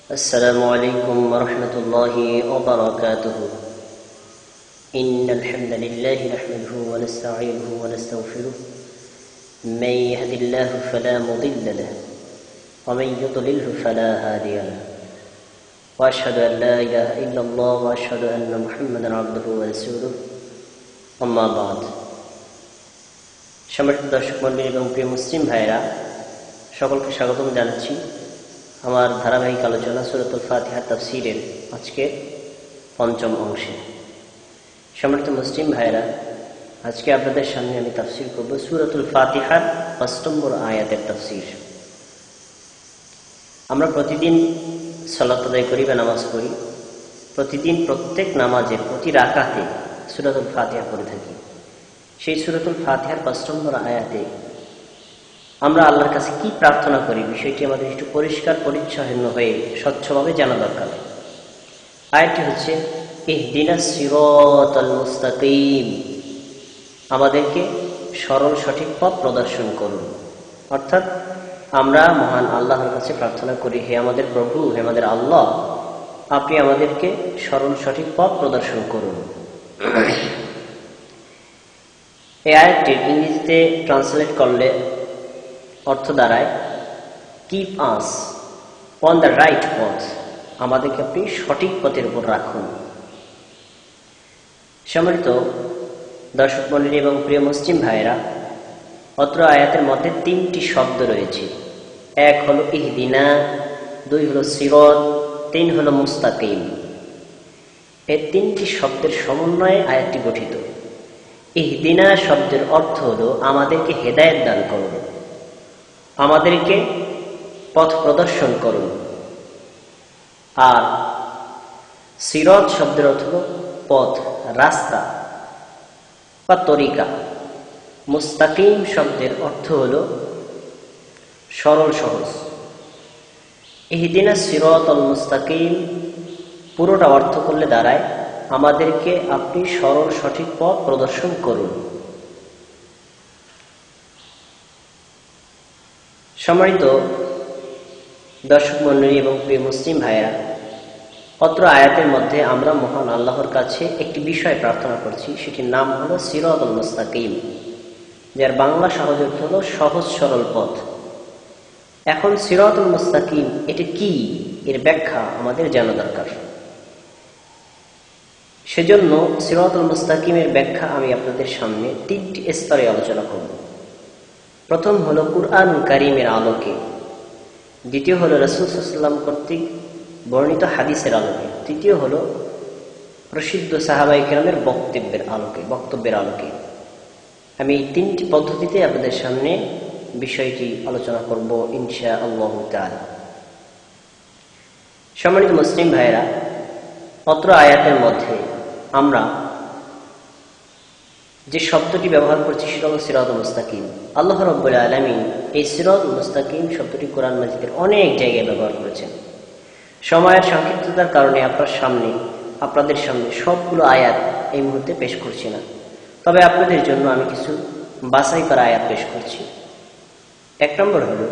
السلام عليكم ورحمة الله وبركاته. إن الحمد لله نحمده ونستعينه ونستغفره. من يهد الله فلا مضل له ومن يضلله فلا هادي له. وأشهد أن لا إله إلا الله وأشهد أن محمدا عبده ورسوله. أما بعد. সম্মানিত দর্শক মণ্ডলী এবং প্রিয় মুসলিম ভাইরা, সকলকে স্বাগতম জানাচ্ছি আমার ধারাবাহিক আলোচনা সূরাতুল ফাতিহা তাফসীরের আজকে পঞ্চম অংশে। সম্মানিত মুসলিম ভাইরা, আজকে আপনাদের সামনে আমি তাফসীর করব সূরাতুল ফাতিহার ৫ নম্বর আয়াতের তাফসীর। আমরা প্রতিদিন সালাত আদায় করি বা নামাজ পড়ি। প্রতিদিন প্রত্যেক নামাজের প্রতি রাকাতে সূরাতুল ফাতিহা পড়ে থাকি। সেই সূরাতুল ফাতিহার ৫ নম্বর আয়াতে আমরা আল্লাহর কাছে কি প্রার্থনা করি, বিষয়টি আমাদের একটু পরিষ্কার পরিচ্ছন্ন হয়ে স্বচ্ছভাবে জানা দরকার। আয়াতটি হচ্ছে ইহদিনাস সিরাতাল মুস্তাকিম, আমাদেরকে সরল সঠিক পথ প্রদর্শন করুন। অর্থাৎ আমরা মহান আল্লাহর কাছে প্রার্থনা করি, হে আমাদের প্রভু, হে আমাদের আল্লাহ, আপনি আমাদেরকে সরল সঠিক পথ প্রদর্শন করুন। এই আয়াতটি ইংরেজিতে ট্রান্সলেট করলে অর্থ দাঁড়ায় keep us on the right পথ, আমাদেরকে আপনি সঠিক পথের উপর রাখুন। সম্মানিত দর্শক মণ্ডলী এবং প্রিয় মুসলিম ভাইরা, অত্র আয়াতের মধ্যে ৩টি শব্দ রয়েছে। এক হলো ইহদিনা, ২ হলো সিরাত, ৩ হলো মুস্তাকিম। এই ৩টি শব্দের সমন্বয়ে আয়াতটি গঠিত। ইহদিনা শব্দের অর্থ হলো আমাদেরকে হেদায়েত দান করুন, আমাদেরকে পথ প্রদর্শন করুন। আর সিরাত শব্দের অর্থ হলো পথ, রাস্তা বা তরিকা। মুস্তাকিম শব্দের অর্থ হলো সরল সহজ। ইহদিনা সিরাতাল মুস্তাকিম পুরোটা অর্থ করলে দাঁড়ায় আমাদেরকে আপনি সরল সঠিক পথ প্রদর্শন করুন। সম্মানিত দর্শক মণ্ডলী এবং প্রিয় মুসলিম ভাইয়েরা, অত্র আয়াতের মধ্যে আমরা মহান আল্লাহর কাছে একটি বিষয় প্রার্থনা করছি, সেটির নাম হলো সিরাতুল মুস্তাকিম, যার বাংলা সহজ অর্থ হলো সহজ সরল পথ। এখন সিরাতুল মুস্তাকিম এটি কি, এর ব্যাখ্যা আমাদের জানা দরকার। সেজন্য সিরাতুল মুস্তাকিমের ব্যাখ্যা আমি আপনাদের সামনে 3টি স্তরে আলোচনা করব। প্রথম হলো কুরআন কারীমের আলোকে, দ্বিতীয় হলো রাসূল সাল্লাল্লাহু আলাইহি ওয়াসাল্লাম কর্তৃক বর্ণিত হাদিসের আলোকে, তৃতীয় হলো প্রসিদ্ধ সাহাবায়ে কেরামের বক্তব্যের আলোকে। আমি এই 3টি পদ্ধতিতে আপনাদের সামনে বিষয়টি আলোচনা করব ইনশাআল্লাহ তাআলা। সম্মানিত মুসলিম ভাইরা, অত্র আয়াতের মধ্যে আমরা যে শব্দটি ব্যবহার করছি সেটা হলো সিরাতুল মুস্তাকিম। আল্লাহ রাব্বুল আলামিন এই সিরাতুল মুস্তাকিম শব্দটি কোরআন মাজিদের অনেক জায়গায় ব্যবহার করেছেন। সময়ের সংক্ষিপ্ততার কারণে আপনাদের সামনে সবগুলো আয়াত এই মুহূর্তে পেশ করছি না, তবে আপনাদের জন্য আমি কিছু বাছাই করা আয়াত পেশ করছি। 1 নম্বর হলো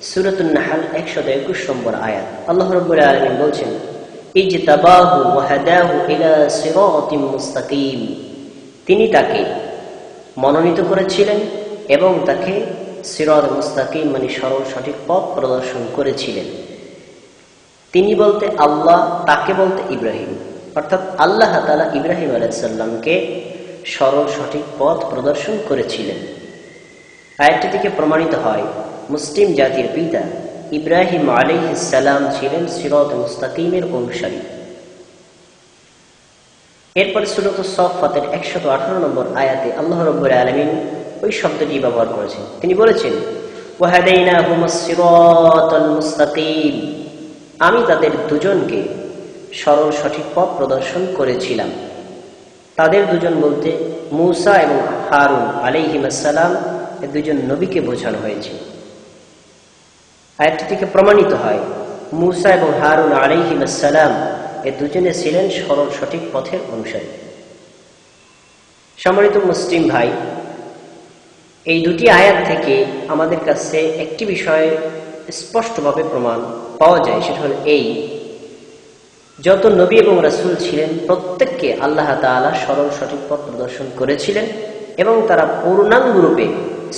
সূরাতুন নাহল 121 নম্বর আয়াত। আল্লাহ রাব্বুল আলামিন বলছেন, ইজতাবাহু ওয়া হাদাহু ইলা সিরাতিম মুস্তাকিম, তিনি তাকে মনোনীত করেছিলেন এবং তাকে সিরাত মুস্তাকিম মানে সরল সঠিক পথ প্রদর্শন করেছিলেন। তিনি বলতে আল্লাহ, তাকে বলতে ইব্রাহিম, অর্থাৎ আল্লাহ তাআলা ইব্রাহিম আলাইহিস সালামকে সরল সঠিক পথ প্রদর্শন করেছিলেন। আয়াতটি থেকে প্রমাণিত হয় মুসলিম জাতির পিতা ইব্রাহিম আলাইহিস সালাম ছিলেন সিরাত মুস্তাকিমের অনুসারী। এরপর সূরাতুস সাফফাতের 118 নম্বর আয়াতে আল্লাহ রাব্বুল আলামিন ওই শব্দটি ব্যবহার করেছেন। তিনি বলেছেন, ওয়া হাদাইনাহুমুস সিরাতাল মুস্তাকিম, আমি তাদের দুজনকে সরল সঠিক পথ প্রদর্শন করেছিলাম। তাদের দুজন বলতে মূসা এবং হারুন আলাইহিস সালাম, এই দুজন নবীকে বোঝানো হয়েছে। আয়াতটি থেকে প্রমাণিত হয় মূসা এবং হারুন আলাইহিস সালাম এই দুজনে ছিলেন সরল সঠিক পথের অনুসারী। সম্মানিত মুসলিম ভাই, এই দুটি আয়াত থেকে আমাদের কাছে একটি বিষয় স্পষ্টভাবে প্রমাণ পাওয়া যায় সেটা হলো এই, যত নবী এবং রাসূল ছিলেন প্রত্যেককে আল্লাহ তাআলা সরল সঠিক পথ প্রদর্শন করেছিলেন এবং তারা পূর্ণাঙ্গরূপে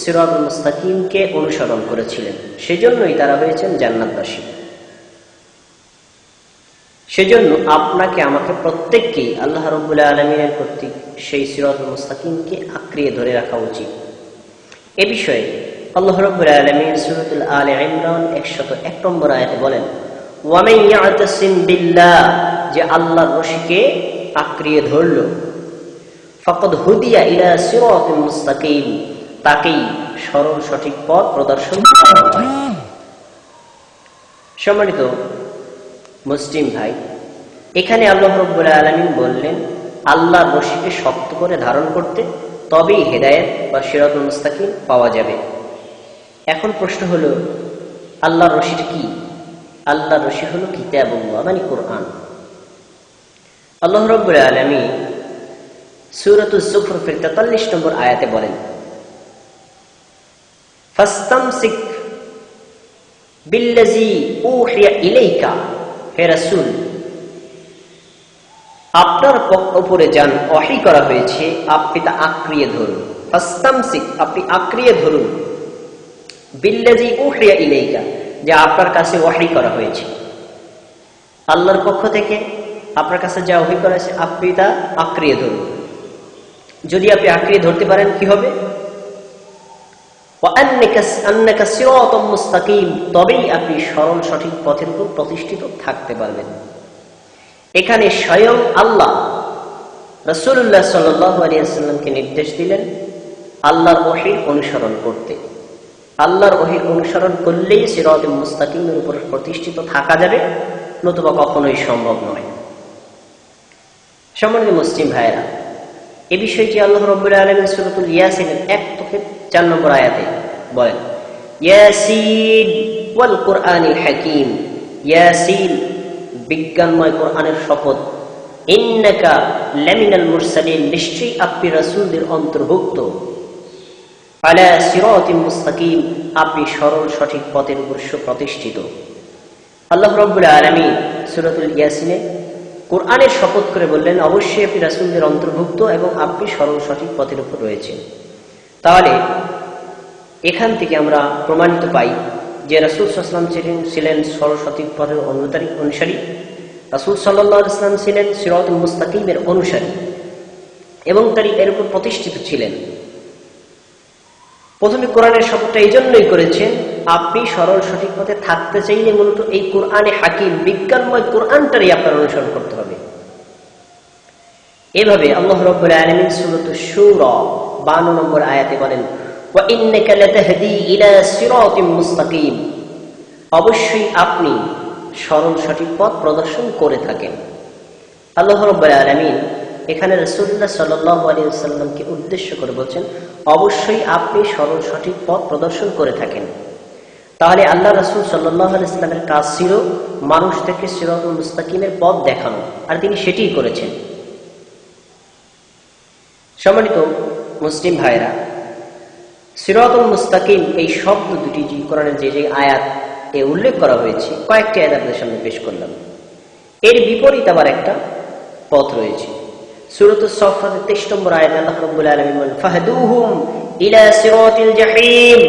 সিরাতুল মুস্তাকিমকে অনুসরণ করেছিলেন। সেজন্যই তারা হয়েছেন জান্নাতবাসী। সেজন্য আপনাকে আমাকে প্রত্যেককেই আল্লাহ রাব্বুল আলামিনের কর্তৃক সেই সিরাতুল মুস্তাকিমকে আঁকড়িয়ে ধরে রাখা উচিত। এ বিষয়ে আল্লাহ রাব্বুল আলামিন সূরাতুল আলে ইমরান 101 নম্বর আয়াতে বলেন, ওয়ামান ইয়াতাসিম বিল্লাহ, যে আল্লাহর রশিকে আঁকড়িয়ে ধরল, ফাকাদ হুদিয়া ইলা সিরাতিল মুস্তাকিম, তাকেই সরল সঠিক পথ প্রদর্শন করা হয়। সম্মানিত মুসলিম ভাই, এখানে আল্লাহ রাব্বুল আলামিন বললেন আল্লাহর রশিকে শক্ত করে ধারণ করতে, তবেই হেদায়েত বা সিরাতুল মুস্তাকিম পাওয়া যাবে। এখন প্রশ্ন হলো আল্লাহর রশিটা কি? আল্লাহর রশি হলো কিতাবুল্লাহ মানে কোরআন। আল্লাহ রাব্বুল আলামিন সূরাতুজ যুখরুফের 43 নম্বর আয়াতে বলেন, ফাস্তামসিক বিল্লাযী উহিয়া ইলাইকা, হে রাসূল আপনার উপরে যান ওহী করা হয়েছে আপনি তা আঁকড়িয়ে ধরুন। ফাস্তামসিক, আপনি আঁকড়িয়ে ধরুন, বিল্লাযী উহিয়া ইলাইকা, যে আপনার কাছে ওহী করা হয়েছে, আল্লাহর পক্ষ থেকে আপনার কাছে যা ওহী করা হয়েছে আপনি তা আঁকড়িয়ে ধরুন। যদি আপনি আঁকড়িয়ে ধরতে পারেন কি হবে? আন্নাকা সিরাতাম মুস্তাকিম, তবেই আপনি সরল সঠিক পথের উপর প্রতিষ্ঠিত থাকতে পারবেন। এখানে স্বয়ং আল্লাহ রাসূলুল্লাহ সাল্লাল্লাহু আলাইহি ওয়াসাল্লামকে নির্দেশ দিলেন আল্লাহর ওহীর অনুসরণ করতে। আল্লাহর ওহীর অনুসরণ করলেই সিরাতুল মুস্তাকিমের উপর প্রতিষ্ঠিত থাকা যাবে, নতুবা কখনোই সম্ভব নয়। সম্মানিত মুসলিম ভাইয়েরা, এই বিষয়টি আল্লাহ রাব্বুল আলামিন সূরাতুল ইয়াসিনের 1-4 নম্বর আয়াতে বলেন, ইয়াসিন ওয়াল কুরআনিল হাকীম, ইয়াসিন বিজ্ঞানময় কোরআনের শপথ, ইন্নাকা লামিনাল মুরসালিন, নিশ্চয়ই আপনি রাসূলদের অন্তর্ভুক্ত, আলা সিরাতিল মুস্তাকিম, আপনি সরল সঠিক পথের উপর সুপ্রতিষ্ঠিত। আল্লাহ রাব্বুল আলামিন সূরাতুল ইয়াসিনে কোরআনের শপথ করে বললেন অবশ্যই আপনি রাসূলদের অন্তর্ভুক্ত এবং আপনি সরল সঠিক পথের উপর রয়েছেন। তাহলে এখান থেকে আমরা প্রমাণিত পাই যে রাসূল সাল্লাল্লাহু আলাইহি ওয়াসাল্লাম ছিলেন সরল সঠিক পথের অনুসারী, রাসূল সাল্লাল্লাহু আলাইহি ওয়াসাল্লাম ছিলেন সিরাতুল মুস্তাকিমের অনুসারী এবং তিনি এর উপর প্রতিষ্ঠিত ছিলেন। প্রথমে কোরআনের শপথটা এই জন্যই করেছেন, আপনি সরল সঠিক পথে থাকতে চাইলে মূলত এই কোরআনে হাকিম বিজ্ঞানময় কোরআনটারই আপনার অনুসরণ করতে হবে। এভাবে আল্লাহ রাব্বুল আলামিন সূরাতুশ শূরা 52 নম্বর আয়াতে বলেন, ওয়া ইন্নাকা লাতাহদি ইলা সিরাতিম মুস্তাকিম, অবশ্যই আপনি সরল সঠিক পথ প্রদর্শন করে থাকেন। আল্লাহ রাব্বুল আলামিন এখানে রাসূলুল্লাহ সাল্লাল্লাহু আলাইহি ওয়াসাল্লামকে উদ্দেশ্য করে বলছেন অবশ্যই আপনি সরল সঠিক পথ প্রদর্শন করে থাকেন। তাহলে আল্লাহ রাসূল সাল্লাল্লাহু আলাইহি ওয়াসাল্লামের কাজ ছিল মানুষদেরকে সিরাতুল মুস্তাকিমের পথ দেখানো, আর তিনি সেটিই করেছেন। সম্মানিত মুসলিম ভাইরা, সিরাতুল মুস্তাকিম এই শব্দ দুটি যে কোরআনের যে আয়াত এ উল্লেখ করা হয়েছে, কয়েকটি আয়াত আপনাদের সামনে পেশ করলাম। এর বিপরীত আবার একটা পথ রয়েছে। সূরাতুস সাফফাতের 23 নম্বর আয়াতে আল্লাহ রাব্বুল আলামিন বলেন, ফাহদুহুম ইলা সিরাতিল জাহিম,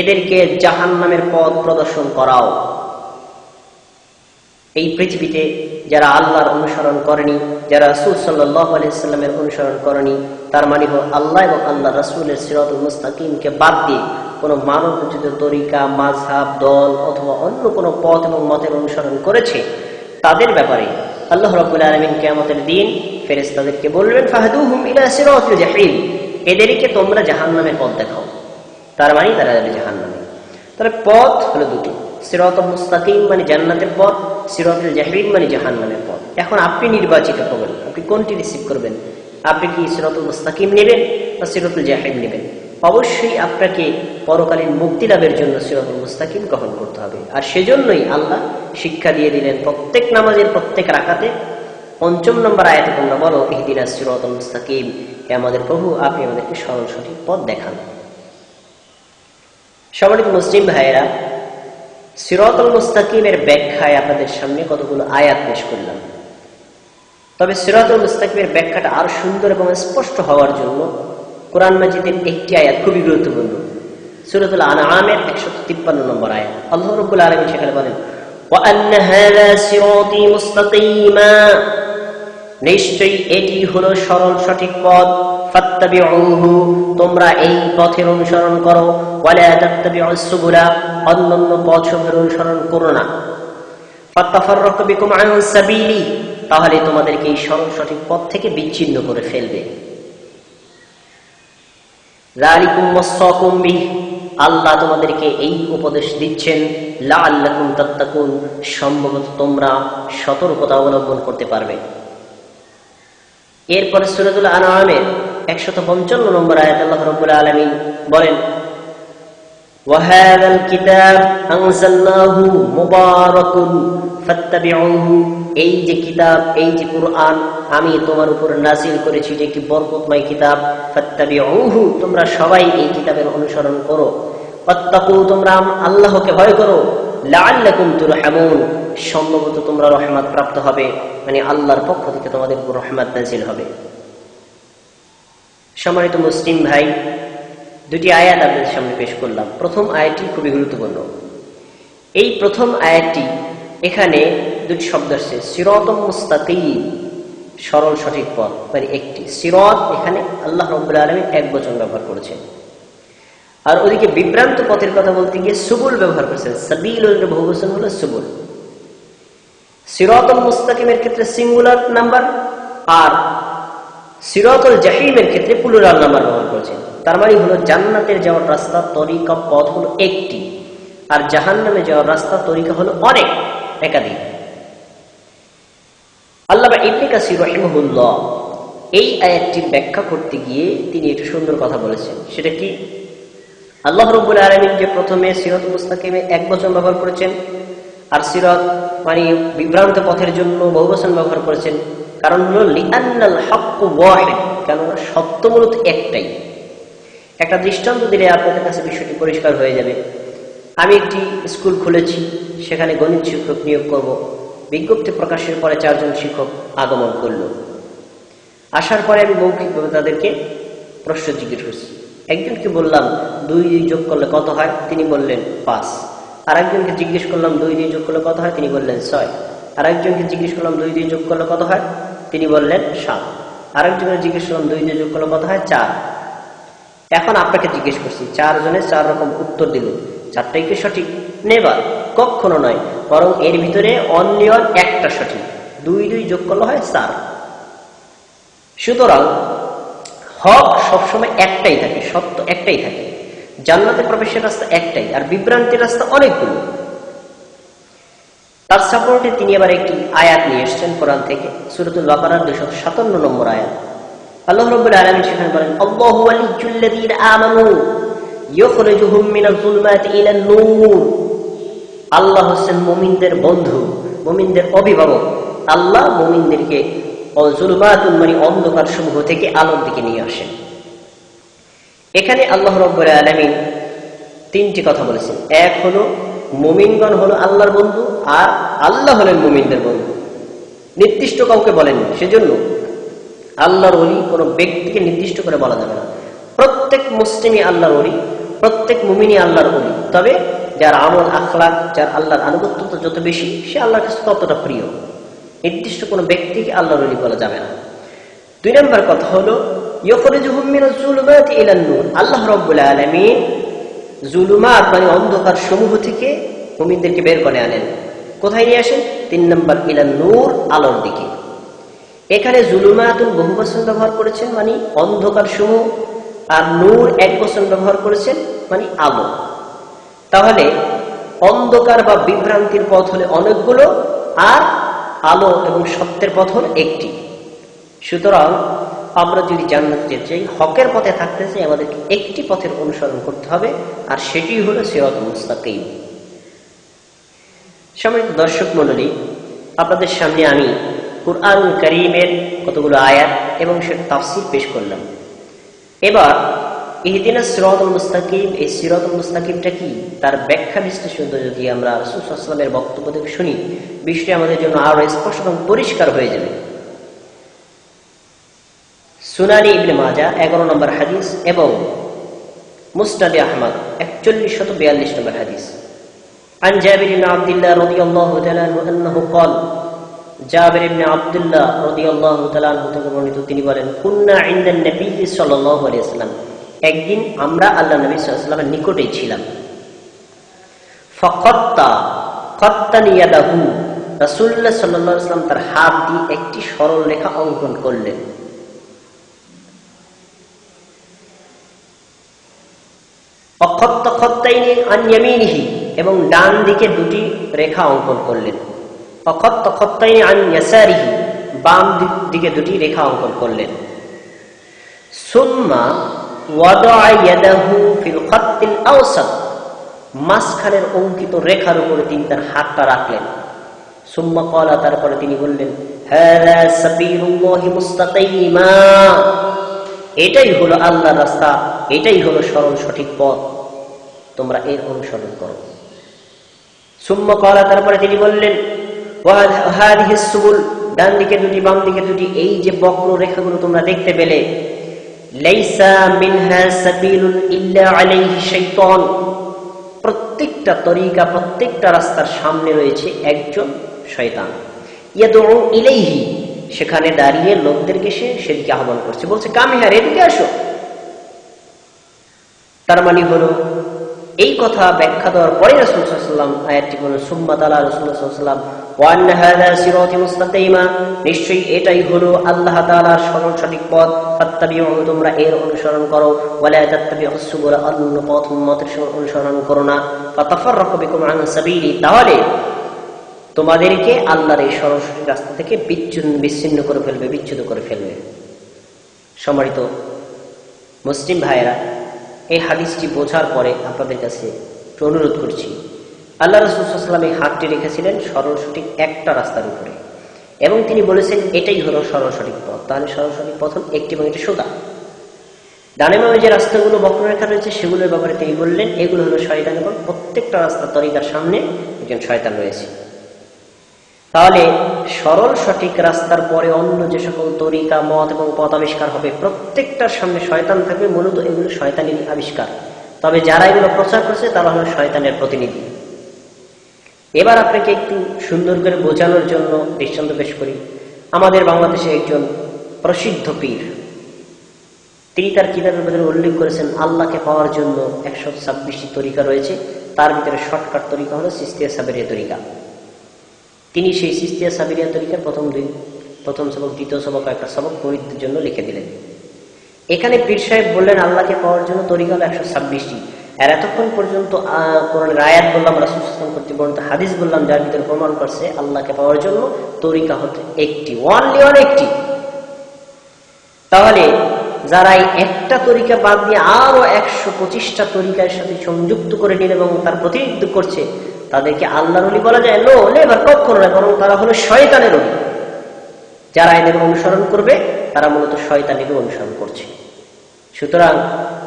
এদেরকে জাহান্নামের পথ প্রদর্শন করাও। এই পৃথিবীতে যারা আল্লাহর অনুসরণ করেনি, যারা রাসূল সাল্লাল্লাহু আলাইহি ওয়াসাল্লামের অনুসরণ করেনি, তার মানে হলো আল্লাহ এবং আল্লাহ রাসূলের সিরাতুল মুস্তাকিমকে বাদ দিয়ে কোনো মানবরচিত তরিকা, মাযহাব, দল অথবা অন্য কোনো পথ এবং মতের অনুসরণ করেছে, তাদের ব্যাপারে আল্লাহ রাব্বুল আলামিন কিয়ামতের দিন ফেরেশতাদেরকে বলবেন, ফাহদুহুম ইলা সিরাতিল জাহিম, এদেরকে তোমরা জাহান্নামের পথ দেখাও। তার মানে তারা যাবে জাহান্নামে। তাহলে পথ হলো দুটি, সিরাতুল মুস্তাকিম মানে জান্নাতের পথ, সিরাতুল জাহিম মানে জাহান্নামের পথ। এখন আপনি নির্বাচিত করবেন, আপনি কোনটি রিসিভ করবেন? আপনি কি সিরাতুল মুস্তাকিম নেবেন বা সিরাতুল জাহিম নেবেন? অবশ্যই আপনাকে পরকালীন মুক্তি লাভের জন্য সিরাতুল মুস্তাকিম গ্রহণ করতে হবে। আর সেজন্যই আল্লাহ শিক্ষা দিয়ে দিলেন প্রত্যেক নামাজের প্রত্যেক রাকাতে 5 নম্বর আয়াতে তোমরা বলো, ইহদিনাস সিরাতুল মুস্তাকিম, হে আমাদের প্রভু আপনি আমাদেরকে সরল সঠিক পথ দেখান। সম্মানিত মুসলিম ভাইয়েরা, সিরাতুল মুস্তাকিমের ব্যাখ্যায় আপনাদের সামনে কতগুলো আয়াত পেশ করলাম। তবে সিরাতুল মুস্তাকিমের ব্যাখ্যাটা আরো সুন্দর এবং স্পষ্ট হওয়ার জন্য কোরআন মাজিদের একটি আয়াত খুবই গুরুত্বপূর্ণ। সূরাতুল আনআমের 153 নম্বর আয়াত। আল্লাহ রাব্বুল আলামিন সেখানে বলেন, ওয়া আন্না হাযা সিরাতী মুস্তাকিমা, নিশ্চয়ই এটি হলো সরল সঠিক পথ, ফাত্তাবিউহু, তোমরা এই পথের অনুসরণ করো, ওয়ালা তাত্তাবিউস সুবুলা, অন্যান্য পথসমূহের অনুসরণ করো না, ফাতাফাররাকু বিকুম আন সাবিলি, তাহলে তোমাদেরকে এই সরল সঠিক পথ থেকে বিচ্ছিন্ন করে ফেলবে। যালিকুম ওয়াসাকুম বিহি, আল্লাহ তোমাদেরকে এই উপদেশ দিচ্ছেন, লাআল্লাকুম তাত্তাকুন, সম্ভবত তোমরা সতর্কতা অবলম্বন করতে পারবে। এরপরে সূরাতুল আনআমের 155 নম্বর আয়াতে আল্লাহ রাব্বুল আলামিন বলেন, ওয়া হাযাল কিতাব আনজালনাহু মুবারাকুন ফাত্তাবিউহু, এই যে কিতাব, এই যে কুরআন আমি তোমার উপর নাযিল করেছি, যে একটি বরকতময় কিতাব, ফাত্তাবিউহু, তোমরা সবাই এই কিতাবের অনুসরণ করো, ওয়াত্তাকু, তোমরা আল্লাহকে ভয় করো, লাআল্লাকুম তুরহামুন, সম্ভবত তোমরা রহমত প্রাপ্ত হবে, মানে আল্লাহর পক্ষ থেকে তোমাদের উপর রহমত নাযিল হবে। সম্মানিত মুসলিম ভাই, দুটি আয়াত আপনাদের সামনে পেশ করলাম। প্রথম আয়াতটি খুবই গুরুত্বপূর্ণ। এই প্রথম আয়াতটি, এখানে দুটি শব্দ আসছে, সিরাতুল মুস্তাকিম, সরল সঠিক পথ, মানে একটি সিরাত, এখানে আল্লাহ রাব্বুল আলামিন এক বচন ব্যবহার করেছেন। আর ওদিকে বিভ্রান্ত পথের কথা বলতে গিয়ে সুবুল ব্যবহার করেছেন, সাবিলুল বহুবচন হলো সুবুল। সিরাতুল মুস্তাকিমের ক্ষেত্রে সিঙ্গুলার নাম্বার, আর সিরাতুল জাহিমের ক্ষেত্রে প্লুরাল নাম্বার ব্যবহার করেছেন। তার মানে হলো জান্নাতের যাওয়ার রাস্তা, তরিকা, পথ হলো একটি, আর জাহান্নামে যাওয়ার রাস্তা, তরিকা হলো অনেক, একাধিক। আল্লামা ইবনে কাসির রাহিমাহুল্লাহ এই আয়াতটির ব্যাখ্যা করতে গিয়ে তিনি একটু সুন্দর কথা বলেছেন। সেটা কি? আল্লাহ রাব্বুল আলামিন যে প্রথমে সিরাতুল মুস্তাকিমে এক বচন ব্যবহার করেছেন, আর সিরাত মানে বিভ্রান্ত পথের জন্য বহুবচন ব্যবহার করেছেন, কারণ হলো লিআন্নাল হাক্কু ওয়াহিদ, কারণ সত্য মূলত একটাই। একটা দৃষ্টান্ত দিলে আপনাদের কাছে বিষয়টি পরিষ্কার হয়ে যাবে। আমি একটি স্কুল খুলেছি, সেখানে গণিত শিক্ষক নিয়োগ করব। বিজ্ঞপ্তি প্রকাশের পরে 4 জন শিক্ষক আগমন করল। আসার পরে আমি মৌখিকভাবে তাদেরকে প্রশ্ন জিজ্ঞেস করছি। একজনকে বললাম 2 দিয়ে যোগ করলে কত হয়, তিনি বললেন 5। আর একজনকে জিজ্ঞেস করলাম 2 দিয়ে যোগ করলে কত হয়, তিনি বললেন 6। আর একজনকে জিজ্ঞেস করলাম 2 দিয়ে যোগ করলে কত হয়, তিনি বললেন 7। আর একজনের জিজ্ঞেস করলাম 2 দিয়ে যোগ করলে কত হয়, 4। এখন আপনাকে জিজ্ঞেস করছি, 4 জনের 4 রকম উত্তর দিল, 4টাই কি সঠিক? নেভার, কখনো নয়, বরং এর ভিতরে অনলি একটা সঠিক। 2 2 যোগ করলে হয় 4। সুতরাং হক সবসময় একটাই থাকে, সত্য একটাই থাকে, জান্নাতে প্রবেশের রাস্তা একটাই, আর বিভ্রান্তির রাস্তা অনেকগুলো। তার সাপোর্টে তিনি আবার একটি আয়াত নিয়ে এসেছেন কোরআন থেকে, সূরাতুল বাকারার 257 নম্বর আয়াত। আল্লাহ রাব্বুল আলামিন সেখানে বলেন, আল্লাহু ওয়ালিয়্যুল্লাযীনা আমানু ইউখরিজুহুম মিনাজ যুলমাতি ইলান নূর, আল্লাহ হচ্ছেন মুমিনদের বন্ধু, মুমিনদের অভিভাবক। আল্লাহ মুমিনদেরকে যুলমাতুন মানে অন্ধকার সমূহ থেকে আলোর দিকে নিয়ে আসেন। এখানে আল্লাহ রাব্বুল আলামিন 3টি কথা বলেছেন। এক হলো মুমিনগণ হলো আল্লাহর বন্ধু, আর আল্লাহ হলেন মুমিনদের বন্ধু। নির্দিষ্ট কাউকে বলেননি, সেজন্য আল্লাহর ওলি কোনো ব্যক্তিকে নির্দিষ্ট করে বলা যাবে না। প্রত্যেক মুসলিমই আল্লাহর ওলি, প্রত্যেক মুমিনই আল্লাহর ওলি। তবে যার আমল আখলাক, যার আল্লাহর আনুগত্য যত বেশি, সে আল্লাহর কাছে ততটা প্রিয়। নির্দিষ্ট কোনো ব্যক্তিকে আল্লাহর ওলি বলা যাবে না। 2 নম্বর কথা হলো ইউখরিজুহুম মিনাজ যুলমাতি ইলান নূর, আল্লাহ রাব্বুল আলামিন জুলুমাত মানে অন্ধকার সমূহ থেকে মুমিনদেরকে বের করে আনেন। কোথায় নিয়ে আসেন? 3 নম্বর ইলান নূর, আলোর দিকে। এখানে জুলুমাতুন বহুবচন ব্যবহার করেছেন মানে অন্ধকার সমূহ, আর নূর এক বচন ব্যবহার করেছেন মানে আলো। তাহলে অন্ধকার বা বিভ্রান্তির পথ হলে অনেকগুলো, আর আলো এবং সত্যের পথ হল একটি। সুতরাং আমরা যদি জান্নাতে চাই, হকের পথে থাকতে চাই, আমাদেরকে একটি পথের অনুসরণ করতে হবে, আর সেটি হলো সিরাতুল মুস্তাকিম। সম্মানিত দর্শক মণ্ডলী, আপনাদের সামনে আমি কুরআনুল কারীমের কতগুলো আয়াত এবং সের তাফসীর পেশ করলাম। এবার ইহদিনাস সিরাতাল মুস্তাকিম, এই সিরাতাল মুস্তাকিমটা কি, তার ব্যাখ্যা বিশ্লেষণ যদি আমরা রাসূল সাল্লাল্লাহু আলাইহি ওয়াসাল্লামের বক্তব্য থেকে শুনি, বিষয়টি আমাদের জন্য আরো স্পষ্ট এবং পরিষ্কার হয়ে যাবে। সুনানি ইবনে মাজাহ 11 নম্বর হাদিস এবং মুসনাদে আহমদ 4142 নম্বর হাদিস। عن جابر بن عبد الله رضي الله تعالى عنه أنه قال, জাবির ইবনে আব্দুল্লাহ রাদিয়াল্লাহু তাআলা আনহু থেকে বর্ণিত, তিনি বলেন, কুন্না ইনদান নবী সাল্লাল্লাহু আলাইহি ওয়াসাল্লাম, একদিন আমরা আল্লাহ নবী সাল্লাল্লাহু আলাইহি ওয়াসাল্লামের নিকটেই ছিলাম। ফাকাত্তানি ইয়াদাহু, রাসূলুল্লাহ সাল্লাল্লাহু আলাইহি ওয়াসাল্লাম তার হাত দিয়ে একটি সরল রেখা অঙ্কন করলেন। খাত্তাইনি আন ইয়ামিনিহি, এবং ডান দিকে দুটি রেখা অঙ্কন করলেন। খাত্তাইনি আন ইয়াসারিহি, বাম দিকে দুটি রেখা অঙ্কন করলেন। সুম্মা ওয়াদাআ ইয়াদাহু ফিল খাত্তিল আওসাত, মাঝখানের অঙ্কিত রেখার উপরে তিনি তার হাতটা রাখলেন। সুম্মা ক্বালা, তারপরে তিনি বললেন, হাযা সাবিলুল্লাহি মুস্তাকিমা, এটাই হলো আল্লাহর রাস্তা, এটাই হলো সরল সঠিক পথ, তোমরা এর অনুসরণ করো। সুম্মা ক্বালা, তারপরে তিনি বললেন, ওয়া হাযিহিস সুবুল, ডান দিকে দুটি বাম দিকে দুটি, এই যে বক্র রেখাগুলো তোমরা দেখতে পেলে, লাইসা মিনহা সাবিলুন ইল্লা আলাইহি শাইতান, প্রত্যেকটা তরিকা প্রত্যেকটা রাস্তার সামনে রয়েছে একজন শয়তান। ইয়াদউ ইলাইহি, সেখানে দাঁড়িয়ে লোকদেরকে সেদিকে আহ্বান করছে, বলছে কামিহার, এদিকে আসো। তার মানে হলো, এই কথা ব্যাখ্যা দেওয়ার পরে রাসূল সাল্লাল্লাহু আলাইহি ওয়াসাল্লাম আয়াতটি বলেন, সুম্মা তালা রাসূলুল্লাহ সাল্লাল্লাহু আলাইহি ওয়াসাল্লাম, ওয়া আন্না হাযা সিরাতি মুস্তাকিমা, নিশ্চয়ই এটাই হলো আল্লাহ তাআলার সরল সঠিক পথ, ফাত্তাবিউহু, তোমরা এর অনুসরণ করো, ওয়া লা তাত্তাবিউস সুবুলা, অন্য পথ উম্মতের অনুসরণ করো না, ফাতাফাররাকু বিকুম আন সাবিলি, তাহলে তোমাদেরকে আল্লাহর এই সরল সঠিক রাস্তা থেকে বিচ্ছিন্ন করে ফেলবে, বিচ্যুত করে ফেলবে। সম্মানিত মুসলিম ভাইয়েরা, এই হাদিসটি বোঝার পরে আপনাদের কাছে অনুরোধ করছি, আল্লাহ রাসূল সাল্লাল্লাহু আলাইহি ওয়াসাল্লাম এই হাতটি রেখেছিলেন সরল সঠিক একটা রাস্তার উপরে, এবং তিনি বলেছেন এটাই হলো সরল সঠিক পথ। তাহলে সরল সঠিক পথ একটি এবং একটি সোজা। ডানে বামে যে রাস্তাগুলো বক্ররেখা রয়েছে সেগুলোর ব্যাপারে তিনি বললেন এগুলো হলো শয়তান, এবং প্রত্যেকটা রাস্তার তরিকার সামনে একজন শয়তান রয়েছে। তাহলে সরল সঠিক রাস্তার পরে অন্য যে সকল তরিকা মত এবং পথ আবিষ্কার হবে, প্রত্যেকটার সামনে শয়তান থাকবে। মূলত এগুলো শয়তানের আবিষ্কার, তবে যারা এগুলো প্রচার করছে তারা হলো শয়তানের প্রতিনিধি। এবার আপনাকে একটু সুন্দর করে বোঝানোর জন্য দৃষ্টান্ত পেশ করি। আমাদের বাংলাদেশে একজন প্রসিদ্ধ পীর, তিনি তার কিতাবের মধ্যে উল্লেখ করেছেন আল্লাহকে পাওয়ার জন্য 126টি তরিকা রয়েছে, তার ভিতরে শর্টকাট তরিকা হলো চিশতিয়া সাবেরিয়া তরিকা। তিনি সেই চিশতিয়া সাবেরিয়া তরিকার প্রথম সবক, দ্বিতীয় সবক, একটা সবক মুরিদদের জন্য লিখে দিলেন। এখানে পীর সাহেব বললেন আল্লাহকে পাওয়ার জন্য তরিকা হলো 126টি। আর এতক্ষণ পর্যন্ত কোরআনের আয়াত বললাম, রাসূল সাল্লাল্লাহু আলাইহি ওয়াসাল্লাম কর্তৃক বর্ণিত হাদিস বললাম, যার ভিতরে প্রমাণ করছে আল্লাহকে পাওয়ার জন্য তরিকা হচ্ছে একটি, অনলি একটি। তাহলে যারা এই একটা তরিকা বাদ দিয়ে আরো 125টা তরিকার সাথে সংযুক্ত করে নিল এবং তার প্রতিনিধিত্ব করছে, তাদেরকে আল্লাহর ওলি বলা যায়? এবার কখনো না, বরং তারা হলো শয়তানের ওলি। যারা এদের অনুসরণ করবে তারা মূলত শয়তানিকে অনুসরণ করছে। সুতরাং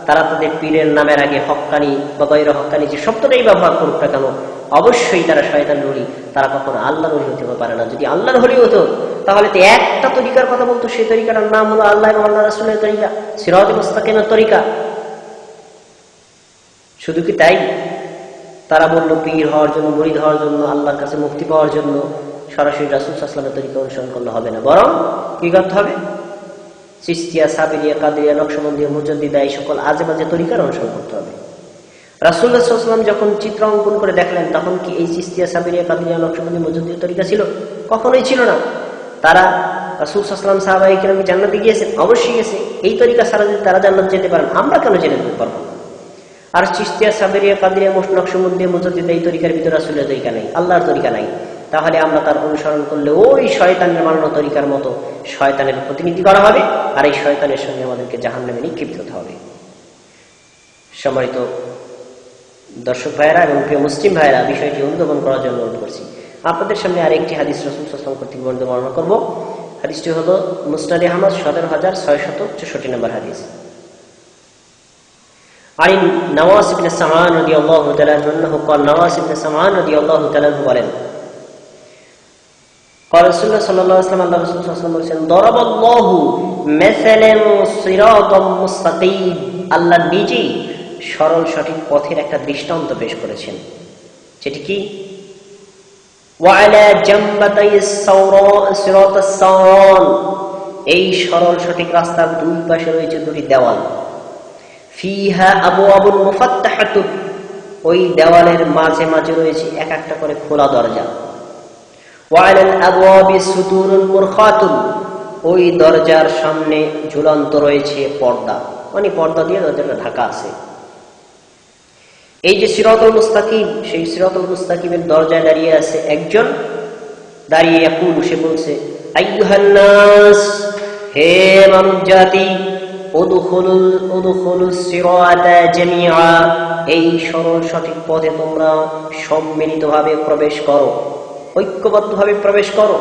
তারা তাদের পীরের নামের আগে হক্কানি বা গৈর হক্কানি যে শব্দটাই ব্যবহার করুক না কেন, অবশ্যই তারা শয়তানের ওলি, তারা কখনো আল্লাহর ওলি হতে পারে না। যদি আল্লাহর ওলি হতো তাহলে তো একটা তরিকার কথা বলতো, সেই তরিকাটার নাম হলো আল্লাহ এবং আল্লাহ রাসূলের তরিকা, সিরাতুল মুস্তাকিমের তরিকা। শুধু কি তাই? তারা বলল পীর হওয়ার জন্য, মুরিদ হওয়ার জন্য, আল্লাহর কাছে মুক্তি পাওয়ার জন্য সরাসরি রাসূল সাল্লাল্লাহু আলাইহি ওয়াসাল্লামের তরিকা অনুসরণ করলে হবে না, বরং কি করতে হবে? চিশতিয়া, সাবেরিয়া, কাদেরিয়া, নকশবন্দিয়া, মুজাদ্দিদা, এই সকল আজে বাজে তরিকার অনুসরণ করতে হবে। রাসূলুল্লাহ সাল্লাল্লাহু আলাইহি ওয়াসাল্লাম যখন চিত্র অঙ্কন করে দেখলেন, তখন কি এই চিশতিয়া, সাবেরিয়া, কাদেরিয়া, নকশবন্দিয়া, মুজাদ্দিদা তরিকা ছিল? কখনোই ছিল না। তারা রাসূল সাল্লাল্লাহু আলাইহি ওয়াসাল্লাম সাহাবায়ে কেরাম জান্নাতে গিয়েছেন, অবশ্যই গেছে। এই তরিকা ছাড়া যদি তারা জান্নাত যেতে পারেন, আমরা কেন যেতে পারবো? আর চিশতিয়া, সাবেরিয়া, কাদেরিয়া, নকশবন্দিয়া, মুজাদ্দিদা এই তরিকার ভিতরে রাসূলের তরিকা নাই, আল্লাহর তরিকা নাই। তাহলে আমরা তার অনুসরণ করলে ওই শয়তানের বানানো তরিকার মতো শয়তানের প্রতিনিধি করা হবে, আর এই শয়তানের সঙ্গে আমাদেরকে জাহান্নামে নিক্ষিপ্ত হতে হবে। সম্মানিত দর্শক ভাইয়েরা এবং প্রিয় মুসলিম ভাইয়েরা, বিষয়টি অনুধাবন করার জন্য অনুরোধ করছি। আপনাদের সামনে আরেকটি হাদিস রাসূল সাল্লাল্লাহু আলাইহি ওয়াসাল্লাম কর্তৃক বর্ণনা করব। হাদিসটি হলো মুসনাদে আহমদ 17664 নম্বর হাদিস। عن نواس بن سمعان رضي الله تعالى عنه قال نواس بن سمعان رضي الله تعالى عنه বলেন قال رسول الله صلى الله عليه وسلم আল্লাহ রাসূল সাল্লাল্লাহু আলাইহি ওয়াসাল্লাম বলেছেন ضرب الله مثلا صراطا مستقيم আল্লাহ নিজেই সরল সঠিক পথের একটা দৃষ্টান্ত পেশ করেছেন যেটি কি وعلى جنبتي الصراط السوان এই সরল সঠিক রাস্তার দুই পাশে রয়েছে দুটি দেওয়াল ফিহা আবওয়াবুন মুফাত্তাহাতুন ওই দেওয়ালের মাঝে মাঝে রয়েছে এক একটা করে খোলা দরজা ওয়ালাল আবওয়াবি সুতুরুন মুরখাতুন ওই দরজার সামনে ঝুলন্ত রয়েছে পর্দা মানে পর্দা দিয়ে দরজাটা ঢাকা আছে এই যে সিরাতুল মুস্তাকিম সেই সিরাতুল মুস্তাকিমের দরজায় দাঁড়িয়ে আছে একজন দাঁড়িয়ে সে বলছে আইয়ুহান নাস হে মানুষ জাতি উদখুলুস সিরাতা জামিআ এই সরল সঠিক পথে তোমরা সম্মিলিতভাবে প্রবেশ করো ঐক্যবদ্ধভাবে প্রবেশ করো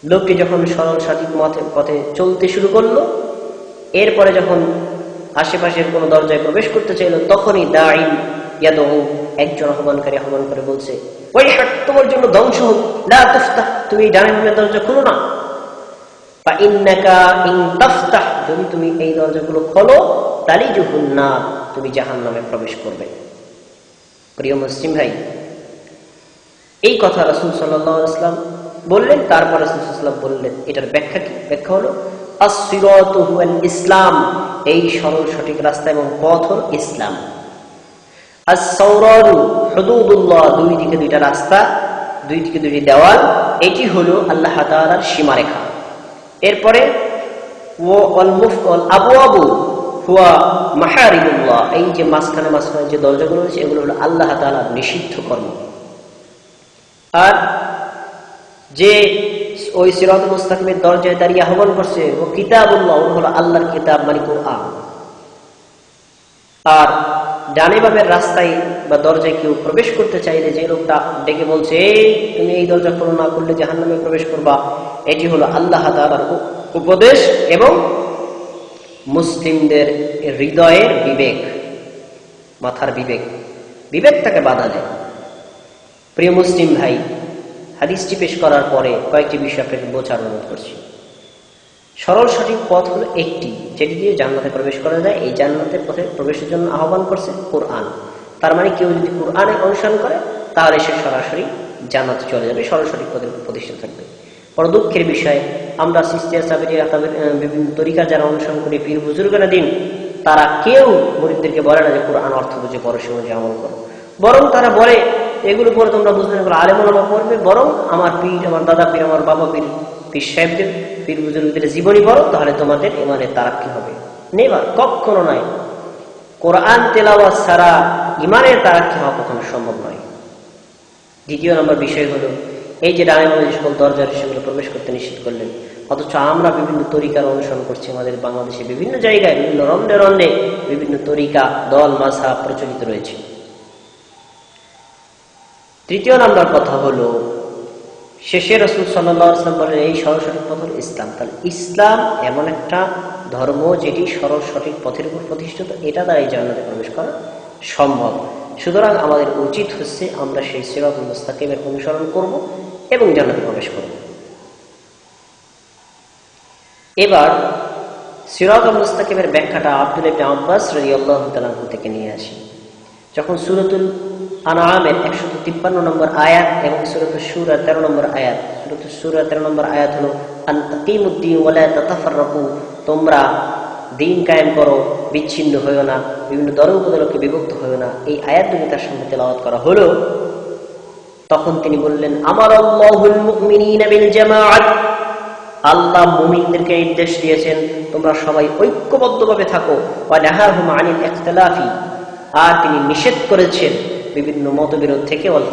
লোকটি যখন সরল সঠিক পথে চলতে শুরু করলো এরপরে যখন আশেপাশের কোন দরজায় প্রবেশ করতে চাইলো তখনই দাঈ ইয়াদউ একজন আহ্বান করে বলছে ওই হাট তোমার জন্য ধ্বংস হোক লা তুফতাহ তুমি জাহান্নামের দরজা খুলো না ফা ইন্নাকা ইন তাফতাহ যদি তুমি এই দরজাগুলো খোলো তালিজুহুন নার তুমি জাহান্নামে প্রবেশ করবে প্রিয় মুসলিম ভাই এই কথা রাসূল সাল্লাল্লাহু আলাইহি ওয়াসাল্লাম বললেন তারপর রাসূল সাল্লাল্লাহু আলাইহি ওয়াসাল্লাম বললেন এটার ব্যাখ্যা কি ব্যাখ্যা হলো as-siratu huwal ইসলাম এই সরল সঠিক রাস্তা এবং পথ হলো ইসলাম as-sawradu হুদুদুল্লাহ দুই দিকে দুইটা রাস্তা দুই দিকে দুইটি দেওয়াল এটি হলো আল্লাহ তাআলার সীমারেখা এরপরে ওয়াল মুফআল আবওয়াবু হুয়া মাহারিমুল্লাহ এই যে মাঝখানে যে দরজাগুলো আছে এগুলো হলো আল্লাহ তাআলার নিষিদ্ধ কর্ম আর যে ওই সিরাতুল মুস্তাকিমের দরজায় দাঁড়িয়ে আহ্বান করছে ও কিতাবুল্লাহ হলো আল্লাহর কিতাব মানে কোরআন আর ডানে বামের রাস্তায় বা দরজায় কেউ প্রবেশ করতে চাইলে যে লোকটা ডেকে বলছে তুমি এই দরজা খোলো না করলে জাহান্নামে প্রবেশ করবা এটি হলো আল্লাহ তাআলার উপদেশ এবং মুসলিমদের হৃদয়ের বিবেক মাথার বিবেকটাকে বাধা দেয় প্রিয় মুসলিম ভাই হাদিসটি পেশ করার পরে কয়েকটি বিষয় আপনাকে বোঝার অনুরোধ করছি সরল সঠিক পথ হলো একটি যেটি দিয়ে জান্নাতে প্রবেশ করা যায় এই জান্নাতের পথে প্রবেশের জন্য আহ্বান করছে কোরআন তার মানে কেউ যদি কোরআনে অনুসরণ করে তাহলে সে সরাসরি জান্নাতে চলে যাবে সরল সঠিক পথে প্রতিষ্ঠিত থাকবে বড় দুঃখের বিষয় আমরা সিস্তিয়া সাবেরিয়া বিভিন্ন তরিকা যারা অনুসরণ করি পীর বুজুর্গরা দিন তারা কেউ মুরিদদেরকে বলে না যে কোরআন অর্থ বুঝে পড়ো সে অনুযায়ী আমল করো বরং তারা বলে এগুলো পরে তোমরা বুঝতে না আলেম ওলামা পড়বে বরং আমার পীর আমার দাদা পীর আমার বাবা পীর সাহেবদের পীর বুজুর্গদের জীবনী পড়ো তাহলে তোমাদের ইমানের তারাক্কি হবে নেবা কখনো নয় কোরআন তেলাওয়াত ছাড়া ইমানের তারাক্কি হওয়া কখনো সম্ভব নয় দ্বিতীয় নম্বর বিষয় হলো এই যে ডানে বামে যে সকল দরজার সেগুলো প্রবেশ করতে নিষেধ করলেন অথচ আমরা বিভিন্ন তরিকার অনুসরণ করছি আমাদের বাংলাদেশে বিভিন্ন জায়গায় বিভিন্ন রন্ধে রন্ধে বিভিন্ন তরিকা দল মাযহাব প্রচলিত রয়েছে তৃতীয় নাম্বার কথা হলো শেষে রাসূল সাল্লাল্লাহু আলাইহি ওয়াসাল্লাম বলেন এই সরল সঠিক পথ হলো ইসলাম তাহলে ইসলাম এমন একটা ধর্ম যেটি সরল সঠিক পথের উপর প্রতিষ্ঠিত এটা দ্বারাই জান্নাতে প্রবেশ করা সম্ভব সুতরাং আমাদের উচিত হচ্ছে আমরা সেই সিরাতুল মুস্তাকিমের অনুসরণ করব এবং জান্নাতে প্রবেশ করব এবার সিরাতুল মুস্তাকিমের ব্যাখ্যাটা আব্দুল্লাহ ইবনে আব্বাস রাদিয়াল্লাহু তাআলা থেকে নিয়ে আসি যখন সূরাতুল আনআমের 153 নম্বর আয়াত এবং সূরাতুশ শূরা 13 নম্বর আয়াত সূরাতুশ শূরা 13 নম্বর আয়াত হলো আন আকিমুদ্দিন ওয়া লা তাতাফাররাকু তোমরা দিন কায়েম করো বিচ্ছিন্ন হয়ো না বিভিন্ন দল উপদলকে বিভক্ত হয়ো না এই আয়াত দুটি তার সামনে তেলাওয়াত করা হলো তখন তিনি বললেন আমারাল্লাহুল মুমিনিনা বিল জামাআত আল্লাহ মুমিনদেরকে নির্দেশ দিয়েছেন তোমরা সবাই ঐক্যবদ্ধভাবে থাকো ওয়া নাহাহুম আনিল ইখতিলাফি আর তিনি নিষেধ করেছেন বিভিন্ন মতবিরোধ থেকে ওয়াল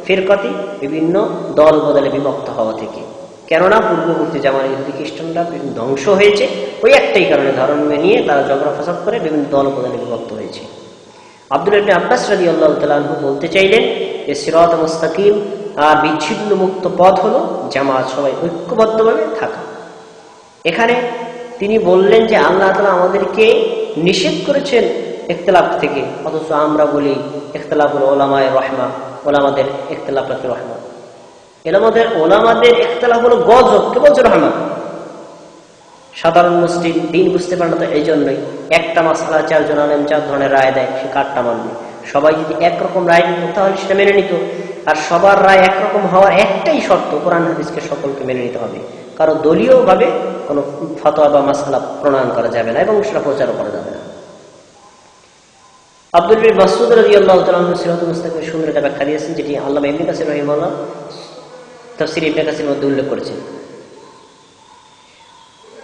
ফিরকাতি বিভিন্ন দল বদলে বিভক্ত হওয়া থেকে কেননা পূর্ববর্তী জামানায় ইহুদি খ্রিস্টানরা বিভিন্ন ধ্বংস হয়েছে ওই একটাই কারণে ধর্ম নিয়ে তারা ঝগড়া ফাসাদ করে বিভিন্ন দল বদলে বিভক্ত হয়েছে আব্দুল্লাহ ইবনে আব্বাস রাদিয়াল্লাহু তাআলা আনহু বলতে চাইলেন যে সিরাতুল মুস্তাকিম আর বিচ্ছিন্ন মুক্ত পথ হলো জামাত সবাই ঐক্যবদ্ধভাবে থাকা এখানে তিনি বললেন যে আল্লাহ তাআলা আমাদেরকে নিষেধ করেছেন ইখতিলাফ থেকে, অথচ আমরা বলি ইখতিলাফ হলো ওলামায়ে রহমা, ওলামাদের ইখতিলাফ হচ্ছে রহমা। ওলামাদের ইখতিলাফ হলো গজব, কে বলছে রহমা? সাধারণ মুসলিম দিন বুঝতে পারে না, তো এই জন্যই একটা মাসআলা 4 জন আলেম 4 ধরনের রায় দেয়, সে কারটা মানবে? সবাই যদি একরকম রায় নিত তাহলে সেটা মেনে নিত। আর সবার রায় একরকম হওয়ার একটাই শর্ত, কোরআন হাদিসকে সকলকে মেনে নিতে হবে। কারো দলীয় ভাবে কোনো ফতোয়া বা মাসআলা প্রণয়ন করা যাবে না এবং সেটা প্রচারও করা যাবে না। আব্দুল বিন মাসউদ রাদিয়াল্লাহু তাআলা আনহু সিরাতুল মুস্তাকিমের সুন্দর একটা ব্যাখ্যা দিয়েছেন, যেটি আল্লামা ইবনে কাসির রাহিমাহুল্লাহ তাফসীর ইবনে কাসিরের মধ্যে উল্লেখ করেছেন।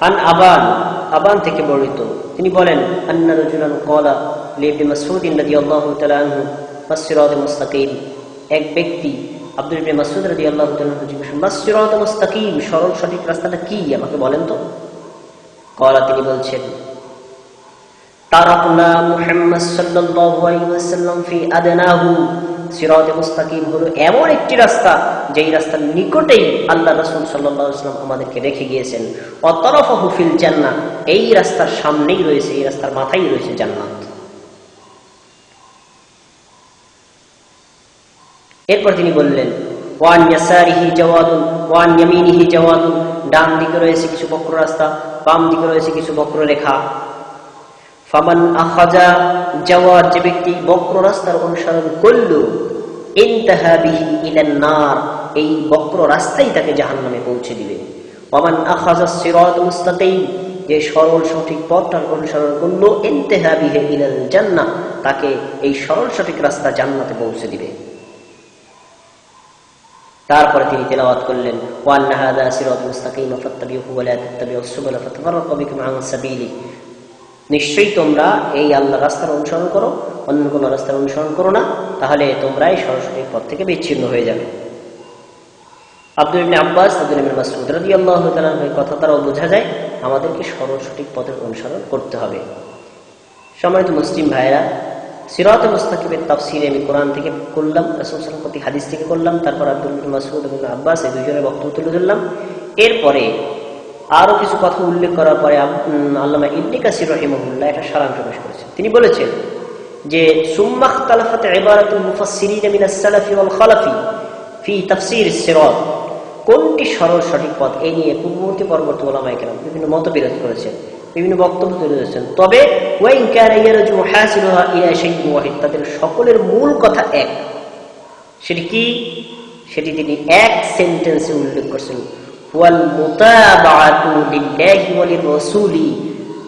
আন আবান থেকে বর্ণিত, তিনি বলেন, আন্না রাজুলান ক্বালা লিইবনে মাসউদ রাদিয়াল্লাহু তাআলা আনহু মাস-সিরাতুল মুস্তাকিম, এক ব্যক্তি আব্দুল ইবনে মাসউদ রাদিয়াল্লাহু তাআলা আনহু জিজ্ঞেস করলেন, মাস-সিরাতুল মুস্তাকিম, সরল সঠিক রাস্তাটা কি, আমাকে বলেন তো। ক্বালা, তিনি বলছেন, তারাকনা মুহাম্মদ সাল্লাল্লাহু আলাইহি ওয়াসাল্লাম ফি আদনাহু, সিরাতুল মুস্তাকিম হলো এমন একটি রাস্তা যেই রাস্তার নিকটেই আল্লাহ রাসূল সাল্লাল্লাহু আলাইহি ওয়াসাল্লাম আমাদেরকে রেখে গিয়েছেন। ওয়া তারাফাহু ফিল জান্নাহ, এই রাস্তার সামনেই রয়েছে, এই রাস্তার মাথায় রয়েছে জান্নাত। এরপর তিনি বললেন, ওয়ান ইয়াসারিহি জাওয়াদুন ওয়ান ইয়ামিনিহি জাওয়াদুন, ডান দিকে রয়েছে কিছু বক্র রাস্তা, বাম দিকে রয়েছে কিছু বক্র রেখা। ফামান আখাযা জাওয়াদ, যে ব্যক্তি বক্র রাস্তার অনুসরণ করল, ইনতাহা বিহি ইলান নার, এই বক্র রাস্তাই তাকে জাহান্নামে পৌঁছে দিবে। ওয়ামান আখাযা সিরাতুল মুস্তাকিম, যে সরল সঠিক পথটার অনুসরণ করলো, ইনতাহা বিহি ইলাল জান্নাহ, তাকে এই সরল সঠিক রাস্তা জান্নাতে পৌঁছে দিবে। তারপরে তিনি তেলাওয়াত করলেন, ওয়া আন্না হাযা সিরাতুল মুস্তাকিম ফাত্তাবিউহু ওয়া লা তাত্তাবিউস সুবুলা ফাতাফাররাকা বিকুম আন সাবিলি, নিশ্চয়ই তোমরা এই আল্লাহর রাস্তার অনুসরণ করো, অন্য কোনো রাস্তার অনুসরণ করো না, তাহলে তোমরাই সরাসরি পথ থেকে বিচ্ছিন্ন হয়ে যাবে। আব্দুল ইবনে আব্বাস, আব্দুল ইবনে মাসউদ রাদিয়াল্লাহু তাআলা এই কথা দ্বারাও বোঝা যায় আমাদেরকে সরল সঠিক পথের অনুসরণ করতে হবে। সম্মানিত মুসলিম ভাইরা, সিরাতুল মুস্তাকিমের তাফসীর আমি কোরআন থেকে করলাম, রাসূল সাল্লাল্লাহু আলাইহি ওয়াসাল্লাম হাদিস থেকে করলাম, তারপর আব্দুল ইবনে মাসউদ এবং ইবনে আব্বাস এই দুইজনের বক্তব্য তুলে ধরলাম। এরপরে আরো কিছু কথা উল্লেখ করার পরে আল্লামা ইবনে কাসির রাহিমাহুল্লাহ এটা সারাংশ পেশ করেছেন। তিনি বলেছেন যে, সুম্মা ইখতালাফাত ইবারাতুল মুফাসসিরিন মিনাস সালাফি ওয়াল খালাফি ফি তাফসীর সিরাত, কোনটি সরল সঠিক পথ, এই নিয়ে পূর্ববর্তী পরবর্তী উলামায়ে কেরাম বিভিন্ন মতবিরোধ করেছেন, বিভিন্ন বক্তব্য তুলে ধরেছেন। তবে ওয়াইন কানা ইয়ারজু হাসিলুহা ইলা শাইইন ওয়াহিদ, তাদের সকলের মূল কথা এক। সেটি কি? সেটি তিনি এক সেন্টেন্সে উল্লেখ করেছেন, ওয়াল মুতাবাআতু লিল্লাহি ওয়া লিররাসূলি,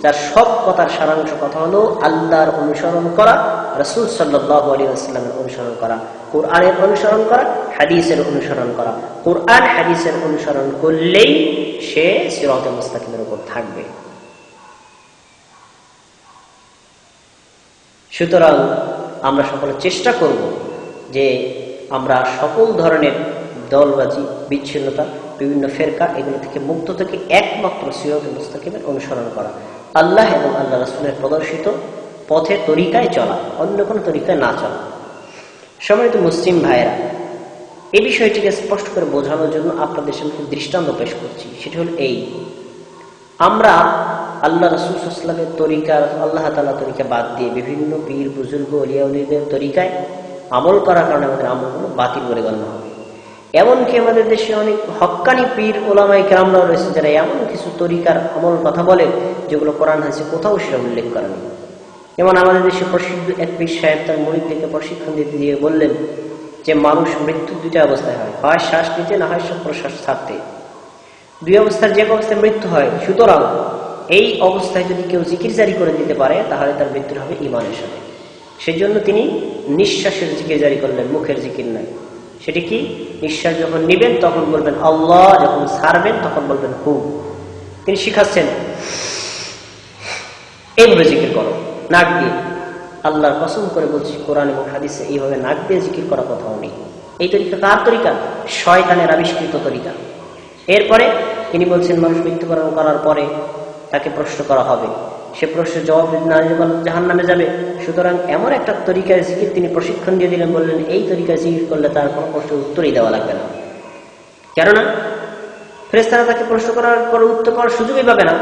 যার সব কথার সারাংশ কথা হলো আল্লাহর অনুসরণ করা, রাসূল সাল্লাল্লাহু আলাইহি ওয়াসাল্লামের অনুসরণ করা, কোরআনের অনুসরণ করা, হাদিসের অনুসরণ করা। কোরআন হাদিসের অনুসরণ করলেই সে সিরাতুল মুস্তাকিমের উপর থাকবে। সুতরাং আমরা সকলে চেষ্টা করব যে আমরা সকল ধরনের দলবাজি, বিচ্ছিন্নতা, বিভিন্ন ফেরকা, এগুলো থেকে মুক্ত থেকে একমাত্র সিরাতুল মুস্তাকিমের অনুসরণ করা, আল্লাহ এবং আল্লাহ রাসূলের প্রদর্শিত পথে তরিকায় চলা, অন্য কোনো তরিকায় না চলা। সম্মানিত মুসলিম ভাইয়েরা, এই বিষয়টিকে স্পষ্ট করে বোঝানোর জন্য আপনাদের সামনে দৃষ্টান্ত পেশ করছি। সেটি হল এই, আমরা আল্লাহ রাসূল সাল্লাল্লাহু আলাইহি ওয়াসাল্লামের তরিকা, আল্লাহ তাআলা তরিকা বাদ দিয়ে বিভিন্ন পীর বুজুর্গ ওলিয়া উলিদের তরিকায় আমল করার কারণে আমাদের আমলগুলো বাতিল করে গণ্য হবে। এমনকি আমাদের দেশে অনেক হক্কানি পীর ওলামায়ে কেরামরাও রয়েছে যারা এমন কিছু তরিকার আমল কথা বলে যেগুলো কোরআন হাদিসে কোথাও সেটা উল্লেখ করা নেই। যেমন আমাদের দেশে প্রসিদ্ধ এক পীর সাহেব তার মুরিদদেরকে প্রশিক্ষণ দিতে দিয়ে বললেন যে মানুষ মৃত্যু দুইটা অবস্থায় হয়, হয় শ্বাস নিতে, না হয় প্রশ্বাস ছাড়তে। দুই অবস্থার যে অবস্থায় মৃত্যু হয়, সুতরাং এই অবস্থায় যদি কেউ জিকির জারি করে দিতে পারে তাহলে তার মৃত্যু হবে ঈমানের সাথে। সেজন্য তিনি নিঃশ্বাসের জিকির জারি করলেন, মুখের জিকির নাই। সেটি কি? নিঃশ্বাস যখন নিবেন তখন বলবেন আল্লাহ, যখন ছাড়বেন তখন বলবেন হু। তিনি শিখাচ্ছেন এইভাবে জিকির করো, নাক দিয়ে। আল্লাহর কসম করে বলছি, কোরআন এবং হাদিসে এইভাবে নাক দিয়ে জিকির করা কোথাও নেই। এই তরিকা কার তরিকা? শয়তানের আবিষ্কৃত তরিকা। এরপরে তিনি বলছেন মানুষ মৃত্যুবরণ করার পরে তাকে প্রশ্ন করা হবে, সে প্রশ্নের জবাব না দিলে জাহান্নামে যাবে। সুতরাং এমন একটা তরিকার জিকির তিনি প্রশিক্ষণ দিয়ে দিলেন, বললেন এই তরিকায় জিকির করলে তার কোনো প্রশ্নের উত্তরই দেওয়া লাগবে না, কেননা ফেরেশতারা তাকে প্রশ্ন করার পরে উত্তর করার সুযোগই পাবে না।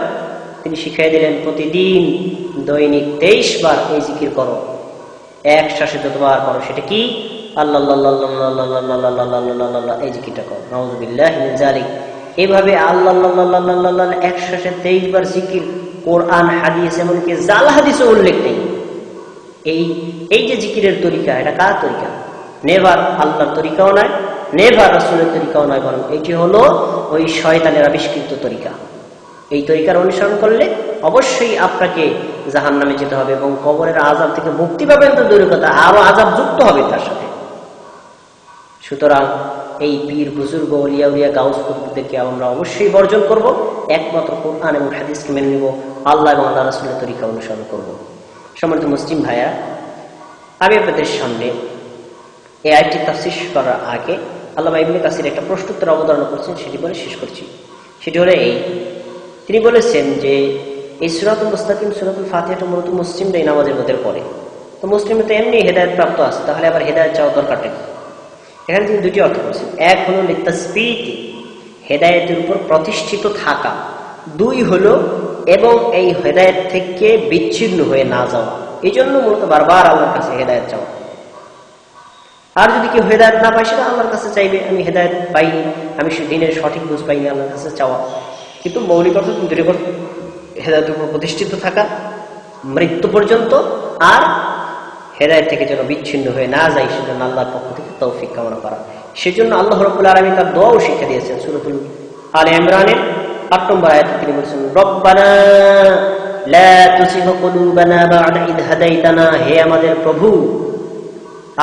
তিনি শিখিয়ে দিলেন প্রতিদিন দৈনিক 23 বার এই জিকির করো, এক শ্বাসে যতবার করো সেটা কি আল্লাহ এই জিকিরটা করো, নাউযুবিল্লাহি মিন যালিক। এইভাবে আল্লাহ এক শ্বাসে 23 বার জিকির কোরআন হাদিস এমনকি জাল হাদিসে উল্লেখ নেই। এই যে জিকিরের তরিকা, এটা কার তরিকা? নেভার আল্লাহর তরিকাও নয়, নেভার রাসূলের তরিকাও নয়, বরং এটি হলো ওই শয়তানের আবিষ্কৃত তরিকা। এই তরিকার অনুসরণ করলে অবশ্যই আপনাকে জাহান্নামে যেতে হবে এবং কবরের আযাব থেকে মুক্তি পাবেন তো দূরের কথা, আরো আযাব যুক্ত হবে তার সাথে। সুতরাং এই পীর বুজুর্গ ওলিয়া উলিয়া গাউস কুতুবদেরকে আমরা অবশ্যই বর্জন করব, একমাত্র কোরআন এবং হাদিসকে মেনে নিব, আল্লাহ এবং আল্লাহ রাসূলের তরিকা অনুসরণ করব। সম্মানিত মুসলিম ভাইয়া, আমি আপনাদের সামনে এই আয়াতটি তাফসীর করার আগে আল্লামা ইবনে কাসির একটা প্রশ্নোত্তর অবতারণা করছেন, সেটি বলে শেষ করছি। সেটি হলো তিনি বলেছেন যে এই সূরাতুল মুস্তাকিম, সূরাতুল ফাতিহাটা মূলত মুসলিমরা এই নামাজের মধ্যে পড়ে, তো মুসলিমরা তো এমনি হেদায়েত প্রাপ্ত আছে, তাহলে আবার হেদায়েত চাওয়া দরকারটা কি? এখানে তিনি দুটি অর্থ করেছেন। এক হলো লিতাসবীতি, হেদায়েতের উপর প্রতিষ্ঠিত থাকা। দুই হলো এবং এই হেদায়েত থেকে বিচ্ছিন্ন হয়ে না যাওয়া। এই জন্য মূলত বারবার আল্লাহর কাছে হেদায়েত চাওয়া। আর যদি কেউ হেদায়েত না পায়, সেটা আল্লাহর কাছে চাইবে, আমি হেদায়েত পাইনি, আমি দিনের সঠিক বুঝ পাইনি, আল্লাহর কাছে চাওয়া। কিন্তু মৌলিক অর্থ দুটি রকম, হেদায়েতের উপর প্রতিষ্ঠিত থাকা মৃত্যু পর্যন্ত, আর হেদায়েত থেকে যেন বিচ্ছিন্ন হয়ে না যায় সেজন্য আল্লাহর পক্ষ থেকে তৌফিক কামনা করা। সেজন্য আল্লাহ রাব্বুল আলামিন তার দোয়াও শিক্ষা দিয়েছেন। সূরাতুল আলে ইমরানের ৮ নম্বর আয়াতে তিনি বলেছেন, রব্বানা লা তুযিগ কুলুবানা বা'দা ইদ হাদাইতানা, হে আমাদের প্রভু,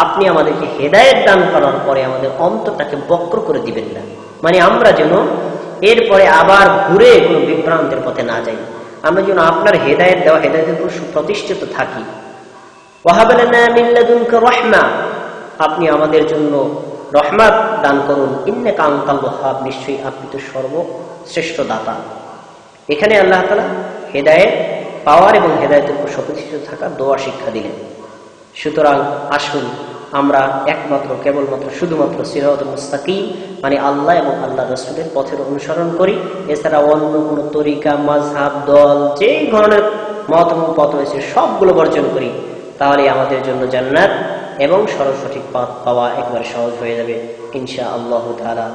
আপনি আমাদেরকে হেদায়েত দান করার পরে আমাদের অন্তরটাকে বক্র করে দিবেন না, মানে আমরা যেন এরপরে আবার ঘুরে কোনো বিভ্রান্তের পথে না যাই, আমরা যেন আপনার হেদায়েত দেওয়া হেদায়েতের উপর সুপ্রতিষ্ঠিত থাকি। ওয়াহাব লানা মিন লাদুনকা রাহমা, আপনি আমাদের জন্য রহমত দান করুন, ইন্নাকা আনতাল ওয়াহ্হাব, নিশ্চয়ই আপনি তো সর্বশ্রেষ্ঠ দাতা। এখানে আল্লাহ তাআলা হেদায়েত পাওয়ার এবং হেদায়েতের উপর সুপ্রতিষ্ঠিত থাকার দোয়া শিক্ষা দিলেন। সুতরাং আসুন আমরা একমাত্র কেবলমাত্র শুধুমাত্র সিরাতুল মুস্তাকিম মানে আল্লাহ এবং আল্লাহ রাসূলের পথের অনুসরণ করি, এছাড়া অন্য কোনো তরিকা, মাযহাব, দল, যে ধরনের মত এবং পথ রয়েছে সবগুলো বর্জন করি, তাহলে আমাদের জন্য জান্নাত এবং সঠিক পথ পাওয়া একবারে সহজ হয়ে যাবে ইনশাআল্লাহ তাআলা।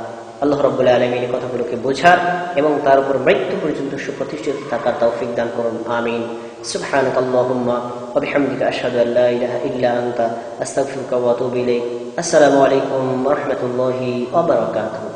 আল্লাহ রাব্বুল আলামিন এই কথাগুলোকে বোঝার এবং তার উপর মৃত্যু পর্যন্ত সুপ্রতিষ্ঠিত থাকার তৌফিক দান করুন, আমিন। সুবহানাকাল্লাহুম্মা ওয়া বিহামদিকা আশহাদু আল্লা ইলাহা ইল্লা আনতা আস্তাগফিরুকা ওয়া আতুবু ইলাইক। আসসালামু আলাইকুম ওয়া রাহমাতুল্লাহি ওয়া বারাকাতুহু।